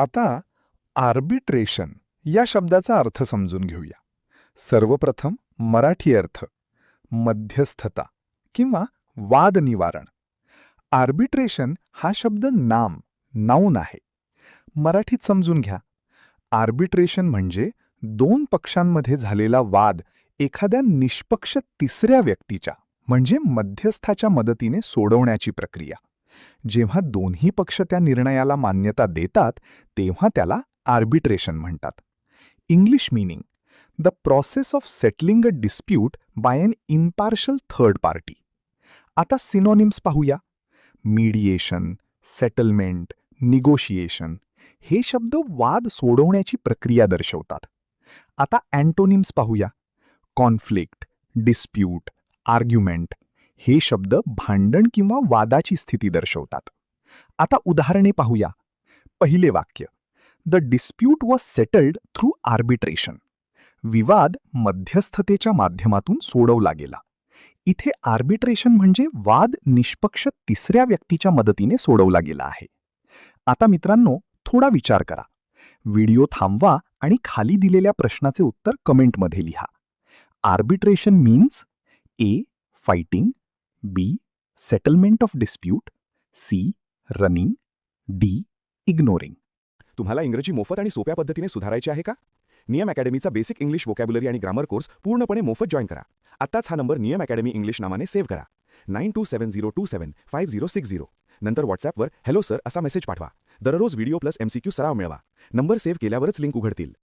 आता आर्बिट्रेशन या शब्दाचा अर्थ समजून घेऊया. सर्वप्रथम मराठी अर्थ मध्यस्थता किंवा वाद निवारण. आर्बिट्रेशन हा शब्द नाऊन आहे. मराठीत समजून घ्या. आर्बिट्रेशन म्हणजे दोन पक्षांमध्ये झालेला वाद एखाद्या निष्पक्ष तिसऱ्या व्यक्तीच्या म्हणजे मध्यस्थाच्या मदतीने सोडवण्याची प्रक्रिया. जेव्हा दोन्ही पक्ष त्या निर्णयाला मान्यता देतात तेव्हा त्याला आर्बिट्रेशन म्हणतात. English meaning the process of settling a dispute by an impartial third party. आता सिनोनिम्स पाहूया. मीडिएशन, सेटलमेंट, निगोशिएशन हे शब्द वाद सोडवण्याची प्रक्रिया दर्शवतात. आता अँटोनिम्स पाहूया. कॉन्फ्लिक्ट, डिस्प्यूट, आर्ग्युमेंट हे शब्द भांडण किंवा वादाची स्थिती दर्शवतात. आता उदाहरणे पाहूया. पहिले वाक्य the dispute was settled through arbitration. विवाद मध्यस्थतेच्या माध्यमातून सोडवला गेला. इथे आर्बिट्रेशन म्हणजे वाद निष्पक्ष तिसऱ्या व्यक्तीच्या मदतीने सोडवला गेला आहे. आता मित्रांनो, थोडा विचार करा. व्हिडिओ थांबवा आणि खाली दिलेल्या प्रश्नाचे उत्तर कमेंटमध्ये लिहा. Arbitration means A. Fighting, B. Settlement of dispute, C. Running, D. Ignoring. तुम्हाला इंग्रजी मोफत आणि सोप्या पद्धतीने सुधारायचे आहे का? नियम अकॅडमीचा बेसिक इंग्लिश व्होकॅब्युलरी आणि ग्रामर कोर्स पूर्णपणे मोफत जॉईन करा. आत्ताच हा नंबर नियम अकॅडमी इंग्लिश नावाने सेव्ह करा. 9270275060. नंतर व्हॉट्सॲपवर हॅलो सर असा मेसेज पाठवा. दररोज व्हिडिओ प्लस MCQ सराव मिळवा. नंबर सेव्ह केल्यावरच लिंक उघडतील.